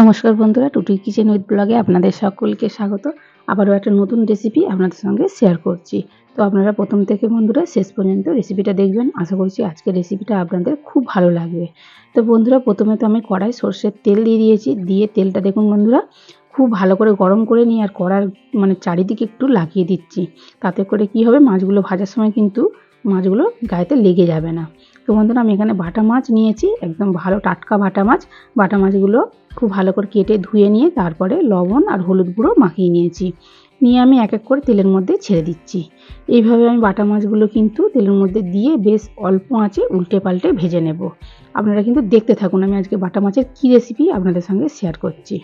নমস্কার বন্ধুরা, টুটুই kitchen with ব্লগে আপনাদের সকলকে স্বাগত। আবারও একটা নতুন রেসিপি আপনাদের সঙ্গে শেয়ার করছি। তো আপনারা প্রথম থেকে বন্ধুরা শেষ পর্যন্ত রেসিপিটা দেখবেন। আশা করছি আজকের রেসিপিটা আপনাদের খুব ভালো লাগবে। তো বন্ধুরা, প্রথমে তো আমি কড়াই সরষের তেল দিয়ে দিয়েছি। দিয়ে তেলটা দেখুন বন্ধুরা খুব ভালো করে গরম করে নিয়ে আর কড়ার চারিদিকে একটু লাগিয়ে দিচ্ছি। তাতে করে কি হবে, মাছগুলো ভাজার সময় কিন্তু মাছগুলো গায়েতে লেগে যাবে না। তো বন্ধুরা, আমি এখানে বাটা মাছ নিয়েছি, একদম ভালো টাটকা বাটা মাছ। বাটা মাছগুলো খুব ভালো করে কেটে ধুয়ে নিয়ে তারপরে লবণ আর হলুদ গুঁড়ো মাখিয়ে নিয়েছি। নিয়ে আমি এক এক করে তেলের মধ্যে ছেড়ে দিচ্ছি। এইভাবে আমি বাটা মাছগুলো কিন্তু তেলের মধ্যে দিয়ে বেশ অল্প আঁচে উল্টে পাল্টে ভেজে নেব। আপনারা কিন্তু দেখতে থাকুন, আমি আজকে বাটা মাছের কী রেসিপি আপনাদের সঙ্গে শেয়ার করছি।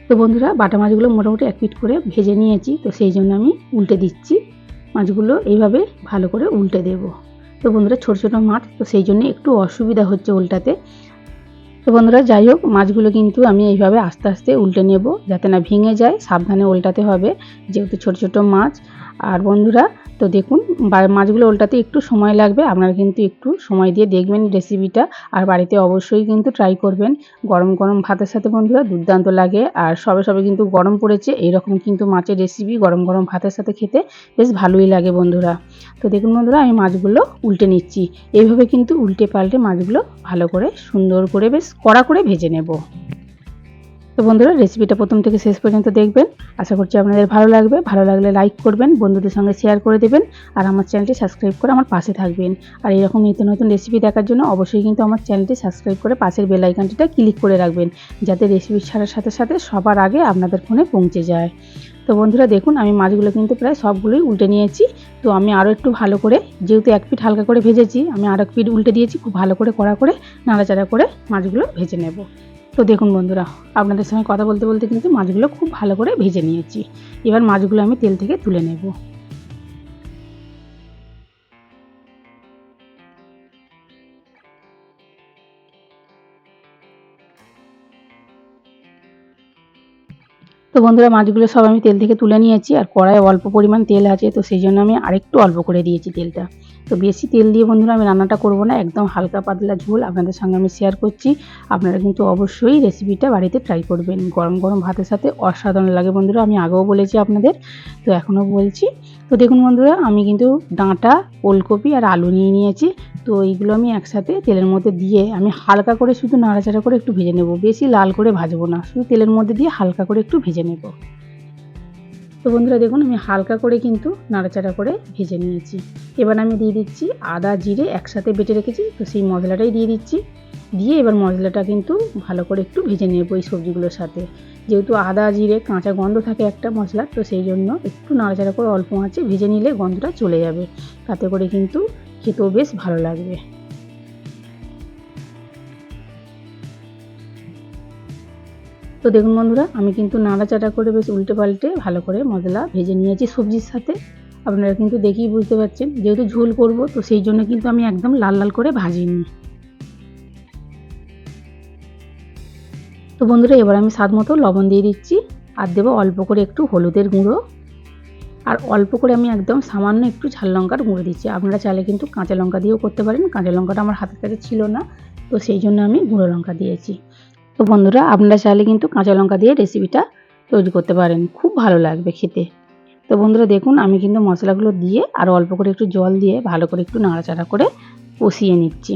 তো বন্ধুরা, বাটা মাছগুলো মোটামুটি এক পিঠ করে ভেজে নিয়েছি, তো সেই জন্য আমি উল্টে দিচ্ছি। মাছগুলো এইভাবে ভালো করে উল্টে দেব। তো বন্ধুরা, ছোটো ছোটো মাছ, তো সেই জন্য একটু অসুবিধা হচ্ছে উল্টাতে। তো বন্ধুরা, যাই হোক, মাছগুলো কিন্তু আমি এইভাবে আস্তে আস্তে উল্টে নেব, যাতে না ভেঙে যায়। সাবধানে উল্টাতে হবে, যেহেতু ছোট ছোট মাছ। আর বন্ধুরা, তো দেখুন মাছগুলো উল্টাতে একটু সময় লাগবে। আপনারা কিন্তু একটু সময় দিয়ে দেখবেন রেসিপিটা, আর বাড়িতে অবশ্যই কিন্তু ট্রাই করবেন। গরম গরম ভাতের সাথে বন্ধুরা দুর্দান্ত লাগে। আর সবে সবে কিন্তু গরম পড়েছে, এইরকম কিন্তু মাছের রেসিপি গরম গরম ভাতের সাথে খেতে বেশ ভালোই লাগে বন্ধুরা। তো দেখুন বন্ধুরা, আমি মাছগুলো উল্টে নিচ্ছি। এইভাবে কিন্তু উল্টে পাল্টে মাছগুলো ভালো করে সুন্দর করে বেশ কড়া করে ভেজে নেব। তো বন্ধুরা, রেসিপিটা প্রথম থেকে শেষ পর্যন্ত দেখবেন। আশা করছি আপনাদের ভালো লাগবে। ভালো লাগলে লাইক করবেন, বন্ধুদের সঙ্গে শেয়ার করে দেবেন, আর আমার চ্যানেলটি সাবস্ক্রাইব করে আমার পাশে থাকবেন। আর এরকম নিত্য নতুন রেসিপি দেখার জন্য অবশ্যই কিন্তু আমার চ্যানেলটি সাবস্ক্রাইব করে পাশের বেল আইকনটিটা ক্লিক করে রাখবেন, যাতে রেসিপি ছাড়ার সাথে সাথে সবার আগে আপনাদের ফোনে পৌঁছে যায়। তো বন্ধুরা দেখুন, আমি মাছগুলো কিন্তু প্রায় সবগুলোই উল্টে নিয়েছি। তো আমি আরও একটু ভালো করে, যেহেতু এক পিঠ হালকা করে ভেজেছি, আমি আর এক পিঠ উল্টে দিয়েছি। খুব ভালো করে কড়া করে নাড়াচাড়া করে মাছগুলো ভেজে নেব। তো দেখুন বন্ধুরা, আপনাদের সঙ্গে কথা বলতে বলতে কিন্তু মাছগুলো খুব ভালো করে ভেজে নিয়েছি। এবার মাছগুলো আমি তেল থেকে তুলে নেব। তো বন্ধুরা, মাছগুলো সব আমি তেল থেকে তুলে নিয়েছি। আর কড়াইয়ে অল্প পরিমাণ তেল আছে, তো সেই জন্য আমি আরেকটু অল্প করে দিয়েছি তেলটা। তো বেশি তেল দিয়ে বন্ধুরা আমি রান্নাটা করব না, একদম হালকা পাতলা ঝোল আপনাদের সঙ্গে আমি শেয়ার করছি। আপনারা কিন্তু অবশ্যই রেসিপিটা বাড়িতে ট্রাই করবেন। গরম গরম ভাতের সাথে অসাধারণ লাগে বন্ধুরা, আমি আগেও বলেছি আপনাদের, তো এখনও বলছি। তো দেখুন বন্ধুরা, আমি কিন্তু ডাঁটা, ওলকপি আর আলু নিয়ে নিয়েছি। তো এইগুলো আমি একসাথে তেলের মধ্যে দিয়ে আমি হালকা করে শুধু নাড়াচাড়া করে একটু ভেজে নেব। বেশি লাল করে ভাজবো না, শুধু তেলের মধ্যে দিয়ে হালকা করে একটু ভেজে নেব। তো বন্ধুরা দেখুন, আমি হালকা করে কিন্তু নাড়াচাড়া করে ভেজে নিয়েছি। এবার আমি দিয়ে দিচ্ছি আদা জিরে একসাথে বেটে রেখেছি, তো সেই মশলাটাই দিয়ে দিচ্ছি। দিয়ে এবার মশলাটা কিন্তু ভালো করে একটু ভেজে নেব এই সবজিগুলোর সাথে। যেহেতু আদা জিরে কাঁচা গন্ধ থাকে একটা মশলার, তো সেই জন্য একটু নাড়াচাড়া করে অল্প আঁচে ভেজে নিলে গন্ধটা চলে যাবে। তাতে করে কিন্তু খেতেও বেশ ভালো লাগবে। তো দেখুন বন্ধুরা, আমি কিন্তু নাড়াচাড়া করে বেশ উল্টে পাল্টে ভালো করে মশলা ভেজে নিয়েছি সবজির সাথে। আপনারা কিন্তু দেখেই বুঝতে পারছেন, যেহেতু ঝোল করব, তো সেই জন্য কিন্তু আমি একদম লাল লাল করে ভাজিনি। তো বন্ধুরা, এবার আমি স্বাদ মতো লবণ দিয়ে দিচ্ছি, আর দেবো অল্প করে একটু হলুদের গুঁড়ো, আর অল্প করে আমি একদম সামান্য একটু ঝাল লঙ্কার গুঁড়ো দিচ্ছি। আপনারা চাইলে কিন্তু কাঁচা লঙ্কা দিয়েও করতে পারেন। কাঁচা লঙ্কাটা আমার হাতের কাছে ছিল না, তো সেই জন্য আমি গুঁড়ো লঙ্কা দিয়েছি। তো বন্ধুরা, আপনারা চাইলে কিন্তু কাঁচা লঙ্কা দিয়ে রেসিপিটা তৈরি করতে পারেন, খুব ভালো লাগবে খেতে। তো বন্ধুরা দেখুন, আমি কিন্তু মশলাগুলো দিয়ে আর অল্প করে একটু জল দিয়ে ভালো করে একটু নাড়াচাড়া করে কষিয়ে নিচ্ছি।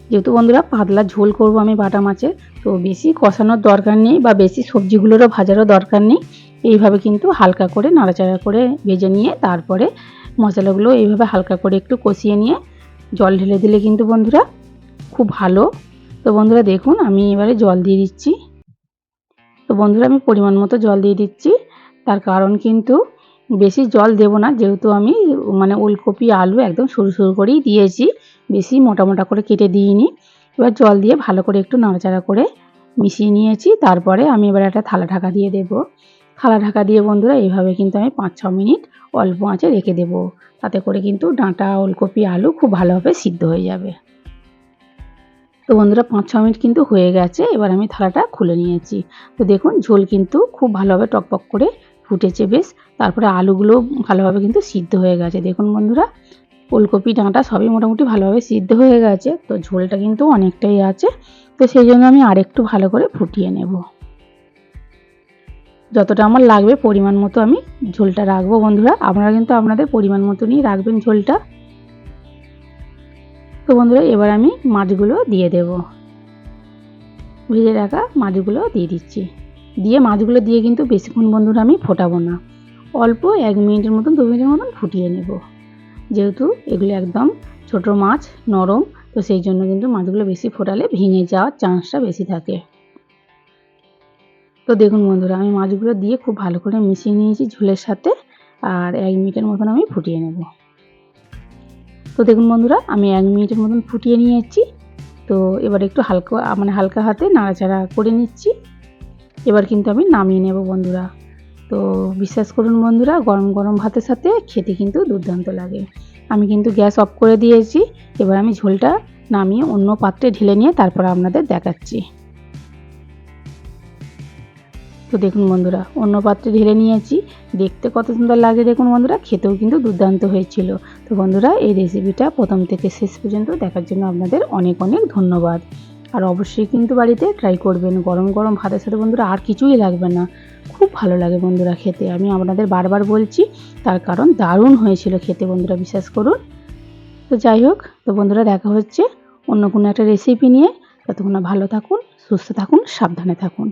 যেহেতু বন্ধুরা পাতলা ঝোল করব আমি বাটা মাছের, তো বেশি কষানোর দরকার নেই বা বেশি সবজিগুলোরও ভাজারও দরকার নেই। এইভাবে কিন্তু হালকা করে নাড়াচাড়া করে ভেজে নিয়ে তারপরে মশলাগুলো এইভাবে হালকা করে একটু কষিয়ে নিয়ে জল ঢেলে দিলে কিন্তু বন্ধুরা খুব ভালো। তো বন্ধুরা দেখুন, আমি এবারে জল দিয়ে দিচ্ছি। তো বন্ধুরা, আমি পরিমাণ মতো জল দিয়ে দিচ্ছি। তার কারণ কিন্তু বেশি জল দেব না, যেহেতু আমি ওলকপি আলু একদম সরু সরু করেই দিয়েছি, বেশি মোটা মোটা করে কেটে দিইনি। এবার জল দিয়ে ভালো করে একটু নাড়াচাড়া করে মিশিয়ে নিয়েছি। তারপরে আমি এবার একটা থালা ঢাকা দিয়ে দেব। থালা ঢাকা দিয়ে বন্ধুরা এইভাবে কিন্তু আমি 5-6 মিনিট অল্প আঁচে রেখে দেব। তাতে করে কিন্তু ডাঁটা, ওলকপি, আলু খুব ভালোভাবে সিদ্ধ হয়ে যাবে। তো বন্ধুরা, 5-6 মিনিট কিন্তু হয়ে গেছে। এবার আমি থালাটা খুলে নিয়েছি। তো দেখুন, ঝোল কিন্তু খুব ভালোভাবে টকবক করে ফুটেছে বেশ। তারপরে আলুগুলো ভালোভাবে কিন্তু সিদ্ধ হয়ে গেছে। দেখুন বন্ধুরা, ওলকপি ডাঁটা সবই মোটামুটি ভালোভাবে সিদ্ধ হয়ে গেছে। তো ঝোলটা কিন্তু অনেকটাই আছে। তো সেই জন্য আমি আরেকটু ভালো করে ফুটিয়ে নেব। যতটা আমার লাগবে পরিমাণ মতো আমি ঝোলটা রাখবো বন্ধুরা। আপনারা কিন্তু আপনাদের পরিমাণ মতনই রাখবেন ঝোলটা। তো বন্ধুরা এবার আমি মাছগুলো দিয়ে দেব। ভেজে রাখা মাছগুলো দিয়ে দিচ্ছি। দিয়ে মাছগুলো দিয়ে কিন্তু বেশিক্ষণ বন্ধুরা আমি ফোটাবো না, অল্প 1 মিনিটের মতন 2 মিনিটের মতন ফুটিয়ে নেব। যেহেতু এগুলো একদম ছোট মাছ, নরম, তো সেই জন্য কিন্তু মাছগুলো বেশি ফোটালে ভেঙে যাওয়ার চান্সটা বেশি থাকে। তো দেখুন বন্ধুরা আমি মাছগুলো দিয়ে খুব ভালো করে মিশিয়ে নিয়েছি ঝোলের সাথে, আর 1 মিনিটের মতন আমি ফুটিয়ে নেব। তো দেখুন বন্ধুরা আমি 1 মিনিটের মতন ফুটিয়ে নিয়েছি। তো এবার একটু হালকা হাতে নাড়াচাড়া করে নিচ্ছি। এবার কিন্তু আমি নামিয়ে নেব বন্ধুরা। তো বিশ্বাস করুন বন্ধুরা, গরম গরম ভাতের সাথে খেতে কিন্তু দুর্দান্ত লাগে। আমি কিন্তু গ্যাস অফ করে দিয়েছি। এবার আমি ঝোলটা নামিয়ে অন্য পাত্রে ঢেলে নিয়ে তারপর আপনাদের দেখাচ্ছি। তো দেখুন বন্ধুরা অন্য পাত্রে ঢেলে নিয়েছি। দেখতে কত সুন্দর লাগে দেখুন বন্ধুরা, খেতেও কিন্তু দুর্দান্ত হয়েছিল। তো বন্ধুরা এই রেসিপিটা প্রথম থেকে শেষ পর্যন্ত দেখার জন্য আপনাদের অনেক অনেক ধন্যবাদ। আর অবশ্যই কিন্তু বাড়িতে ট্রাই করবেন। গরম গরম ভাতের সাথে বন্ধুরা আর কিছুই লাগবে না, খুব ভালো লাগে বন্ধুরা খেতে। আমি আপনাদের বারবার বলছি, তার কারণ দারুণ হয়েছিল খেতে বন্ধুরা, বিশ্বাস করুন। তো যাই হোক, তো বন্ধুরা দেখা হচ্ছে অন্য কোনো একটা রেসিপি নিয়ে। ততক্ষণ ভালো থাকুন, সুস্থ থাকুন, সাবধানে থাকুন।